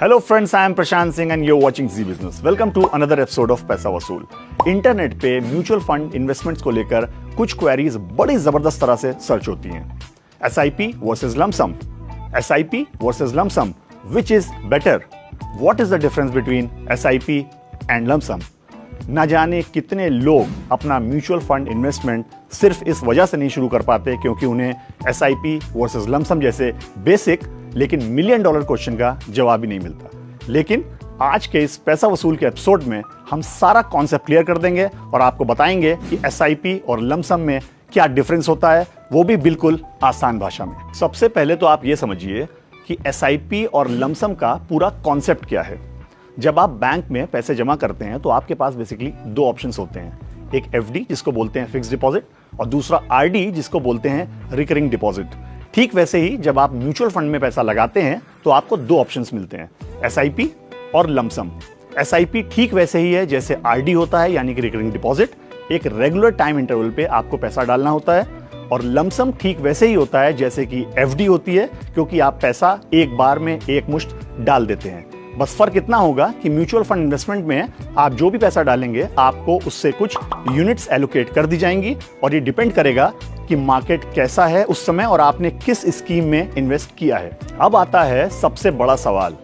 Hello friends, I am Prashant Singh and you are watching Zee business. Welcome to another episode of Paisa Vasool. Internet पे mutual fund investments को लेकर कुछ queries बड़ी जबरदस्त तरह से सर्च होती हैं। SIP versus lump sum, SIP versus lump sum, which is better? What is the difference between SIP and lump sum? ना जाने कितने लोग अपना म्यूचुअल फंड इन्वेस्टमेंट सिर्फ इस वजह से नहीं शुरू कर पाते क्योंकि उन्हें एसआईपी वर्सेस लमसम जैसे बेसिक लेकिन $1 मिलियन क्वेश्चन का जवाब ही नहीं मिलता। लेकिन आज के इस पैसा वसूल के एपिसोड में हम सारा कॉन्सेप्ट क्लियर कर देंगे और आपको बताएंगे कि एसआईपी और लमसम में क्या डिफरेंस होता है, वो भी बिल्कुल आसान भाषा में। सबसे पहले तो आप ये समझिए कि एसआईपी और लमसम का पूरा कॉन्सेप्ट क्या है। जब आप बैंक में पैसे जमा करते हैं तो आपके पास बेसिकली दो ऑप्शंस होते हैं, एक एफडी जिसको बोलते हैं फिक्स डिपॉजिट और दूसरा आरडी जिसको बोलते हैं रिकरिंग डिपॉजिट। ठीक वैसे ही जब आप म्यूचुअल फंड में पैसा लगाते हैं तो आपको दो ऑप्शंस मिलते हैं, एसआईपी और लमसम। एसआईपी ठीक वैसे ही है जैसे आरडी होता है यानी कि रिकरिंग डिपॉजिट, एक रेगुलर टाइम इंटरवल पे आपको पैसा डालना होता है, और लमसम ठीक वैसे ही होता है जैसे कि एफडी होती है क्योंकि आप पैसा एक बार में एक मुश्त डाल देते हैं। बस फर्क इतना होगा कि म्यूचुअल फंड इन्वेस्टमेंट में आप जो भी पैसा डालेंगे आपको उससे कुछ यूनिट्स एलोकेट कर दी जाएंगी और ये डिपेंड करेगा कि मार्केट कैसा है उस समय और आपने किस स्कीम में इन्वेस्ट किया है। अब आता है सबसे बड़ा सवाल,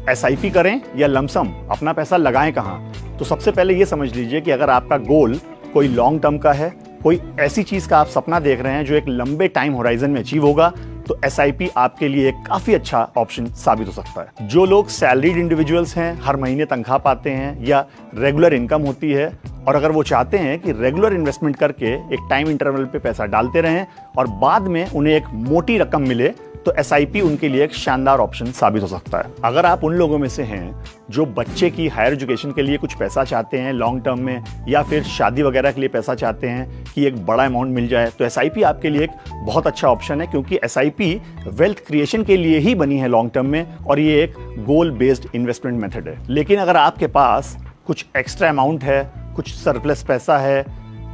एसआईपी करें या लमसम, अपना पैसा लगाएं कहां? तो सबसे पहले ये समझ लीजिए कि अगर आपका गोल कोई लॉन्ग टर्म का है, कोई ऐसी चीज का आप सपना देख रहे हैं जो एक लंबे टाइम होराइजन में अचीव होगा, तो एसआईपी आपके लिए एक काफी अच्छा ऑप्शन साबित हो सकता है। जो लोग सैलरीड इंडिविजुअल्स हैं, हर महीने तनख्वाह पाते हैं या रेगुलर इनकम होती है, और अगर वो चाहते हैं कि रेगुलर इन्वेस्टमेंट करके एक टाइम इंटरवल पे पैसा डालते रहें और बाद में उन्हें एक मोटी रकम मिले, तो एसआईपी उनके लिए एक शानदार ऑप्शन साबित हो सकता है। अगर आप उन लोगों में से हैं जो बच्चे की हायर एजुकेशन के लिए कुछ पैसा चाहते हैं लॉन्ग टर्म में, या फिर शादी वगैरह के लिए पैसा चाहते हैं कि एक बड़ा अमाउंट मिल जाए, तो एसआईपी आपके लिए एक बहुत अच्छा ऑप्शन है क्योंकि एसआईपी वेल्थ क्रिएशन के लिए ही बनी है लॉन्ग टर्म में, और ये एक गोल बेस्ड इन्वेस्टमेंट मेथड है। लेकिन अगर आपके पास कुछ एक्स्ट्रा अमाउंट है, कुछ सरप्लस पैसा है,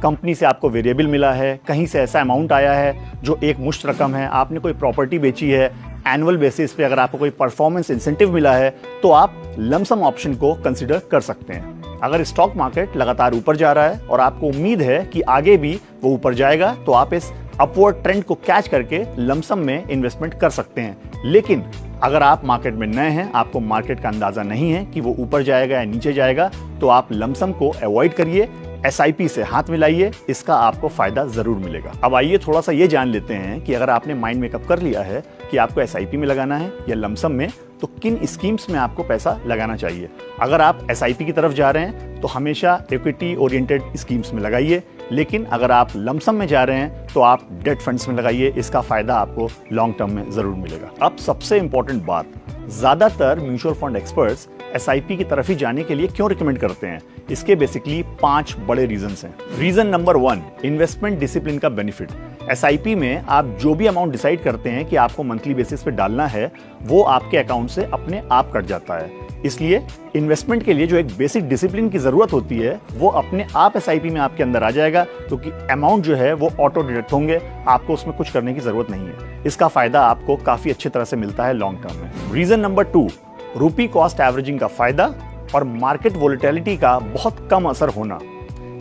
कंपनी से आपको वेरिएबल मिला है, कहीं से ऐसा अमाउंट आया है जो एक मुश्त रकम है, आपने कोई प्रॉपर्टी बेची है, एनुअल बेसिस पे अगर आपको कोई परफॉर्मेंस इंसेंटिव मिला है, तो आप लमसम ऑप्शन को कंसिडर कर सकते हैं। अगर स्टॉक मार्केट लगातार ऊपर जा रहा है और आपको उम्मीद है कि आगे भी वो ऊपर जाएगा, तो आप इस अपवर्ड ट्रेंड को कैच करके लमसम में इन्वेस्टमेंट कर सकते हैं। लेकिन अगर आप मार्केट में नए हैं, आपको मार्केट का अंदाजा नहीं है कि वो ऊपर जाएगा या नीचे जाएगा, तो आप लमसम को अवॉइड करिए, एसआईपी से हाथ मिलाइए, इसका आपको फायदा जरूर मिलेगा। अब आइए थोड़ा सा ये जान लेते हैं कि अगर आपने माइंड मेकअप कर लिया है कि आपको एसआईपी में लगाना है या लमसम में, तो किन स्कीम्स में आपको पैसा लगाना चाहिए। अगर आप एसआईपी की तरफ जा रहे हैं तो हमेशा इक्विटी ओरिएंटेड स्कीम्स में लगाइए, लेकिन अगर आप लमसम में जा रहे हैं तो आप डेट फंड्स में लगाइए, इसका फायदा आपको लॉन्ग टर्म में जरूर मिलेगा। अब सबसे इंपॉर्टेंट बात, ज्यादातर म्यूचुअल फंड एक्सपर्ट्स एसआईपी की तरफ ही जाने के लिए क्यों रिकमेंड करते हैं? इसके बेसिकली 5 बड़े रीजंस हैं। रीजन नंबर 1, इन्वेस्टमेंट डिसिप्लिन का बेनिफिट। एसआईपी में आप जो भी अमाउंट डिसाइड करते हैं कि आपको मंथली बेसिस पे डालना है, वो आपके अकाउंट से अपने आप कट जाता है। इसलिए इन्वेस्टमेंट के लिए जो एक बेसिक डिसिप्लिन की जरूरत होती है, वो अपने आप एसआईपी में आपके अंदर आ जाएगा, क्योंकि अमाउंट जो है वो ऑटो डिडक्ट होंगे, आपको उसमें कुछ करने की जरूरत नहीं है। इसका फायदा आपको काफी अच्छी तरह से मिलता है लॉन्ग टर्म में। रीजन नंबर 2, रूपी कॉस्ट एवरेजिंग का फायदा और मार्केट वोलेटिलिटी का बहुत कम असर होना।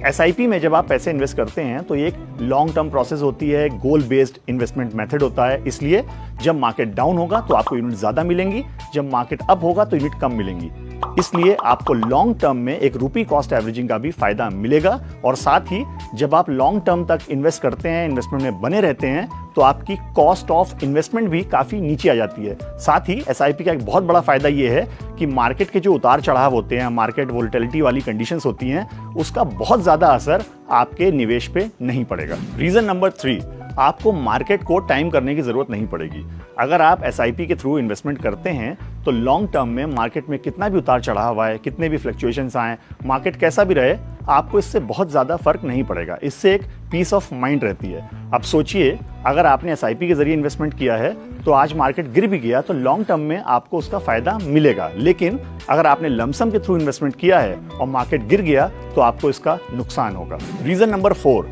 एसआईपी में जब आप पैसे इन्वेस्ट करते हैं तो ये एक लॉन्ग टर्म प्रोसेस होती है, गोल बेस्ड इन्वेस्टमेंट मेथड होता है, इसलिए जब मार्केट डाउन होगा तो आपको यूनिट ज्यादा मिलेंगी, जब मार्केट अप होगा तो यूनिट कम मिलेंगी। इसलिए आपको लॉन्ग टर्म में एक रूपी कॉस्ट एवरेजिंग का भी फायदा मिलेगा, और साथ ही जब आप लॉन्ग टर्म तक इन्वेस्ट करते हैं, इन्वेस्टमेंट में बने रहते हैं, तो आपकी कॉस्ट ऑफ इन्वेस्टमेंट भी काफी नीचे आ जाती है। साथ ही एसआईपी का एक बहुत बड़ा फायदा ये है कि मार्केट के जो उतार चढ़ाव होते हैं, मार्केट वोलेटिलिटी वाली कंडीशंस होती हैं, उसका बहुत ज्यादा असर आपके निवेश पे नहीं पड़ेगा। रीजन नंबर 3, आपको मार्केट को टाइम करने की जरूरत नहीं पड़ेगी। अगर आप एसआईपी के थ्रू इन्वेस्टमेंट करते हैं तो लॉन्ग टर्म में मार्केट में कितना भी उतार चढ़ाव आए, कितने भी फ्लक्चुएशंस आए, मार्केट कैसा भी रहे, आपको इससे बहुत ज्यादा फर्क नहीं पड़ेगा। इससे एक पीस ऑफ माइंड रहती है। अब सोचिए, अगर आपने एसआईपी के जरिए इन्वेस्टमेंट किया है तो आज मार्केट गिर भी गया तो लॉन्ग टर्म में आपको उसका फायदा मिलेगा, लेकिन अगर आपने लमसम के थ्रू इन्वेस्टमेंट किया है और मार्केट गिर गया तो आपको इसका नुकसान होगा। रीजन नंबर 4,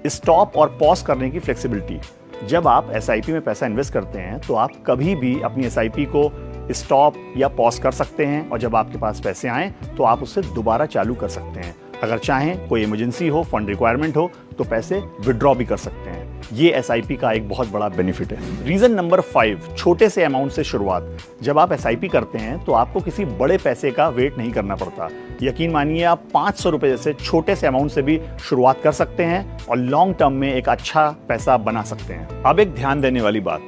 स्टॉप और पॉज करने की फ्लेक्सिबिलिटी। जब आप एसआईपी में पैसा इन्वेस्ट करते हैं तो आप कभी भी अपनी एसआईपी को स्टॉप या पॉज कर सकते हैं और जब आपके पास पैसे आए तो आप उसे दोबारा चालू कर सकते हैं। अगर चाहें कोई इमरजेंसी हो, फंड रिक्वायरमेंट हो तो पैसे विड्रॉ भी कर सकते हैं। ये एसआईपी का एक बहुत बड़ा बेनिफिट है। रीजन नंबर 5, छोटे से अमाउंट से शुरुआत। जब आप एसआईपी करते हैं तो आपको किसी बड़े पैसे का वेट नहीं करना पड़ता। यकीन मानिए आप 500 रुपए जैसे छोटे से अमाउंट से भी शुरुआत कर सकते हैं और लॉन्ग टर्म में एक अच्छा पैसा बना सकते हैं। अब एक ध्यान देने वाली बात,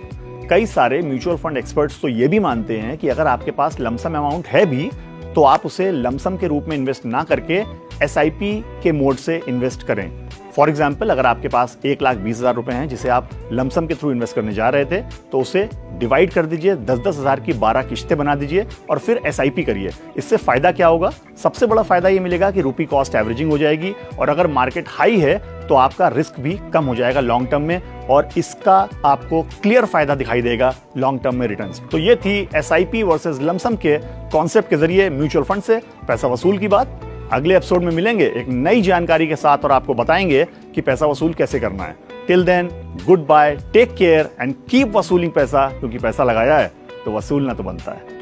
कई सारे म्यूचुअल फंड एक्सपर्ट्स तो ये भी मानते हैं कि अगर आपके पास लमसम अमाउंट है भी तो आप उसे लमसम के रूप में इन्वेस्ट ना करके एसआईपी के मोड से इन्वेस्ट करें। फॉर एग्जाम्पल, अगर आपके पास 1,20,000 रुपए हैं जिसे आप लमसम के थ्रू इन्वेस्ट करने जा रहे थे तो उसे डिवाइड कर दीजिए, 10-10 हज़ार की 12 किश्तें बना दीजिए और फिर एसआईपी करिए। इससे फायदा क्या होगा? सबसे बड़ा फायदा ये मिलेगा कि रुपी कॉस्ट एवरेजिंग हो जाएगी और अगर मार्केट हाई है तो आपका रिस्क भी कम हो जाएगा लॉन्ग टर्म में और इसका आपको क्लियर फायदा दिखाई देगा लॉन्ग टर्म में रिटर्न्स। तो ये थी एसआईपी वर्सेस लमसम के कॉन्सेप्ट के जरिए म्यूचुअल फंड से पैसा वसूल की बात। अगले एपिसोड में मिलेंगे एक नई जानकारी के साथ और आपको बताएंगे कि पैसा वसूल कैसे करना है। Till then, good bye, take care and keep वसूलिंग पैसा, क्योंकि पैसा लगाया है तो वसूलना तो बनता है।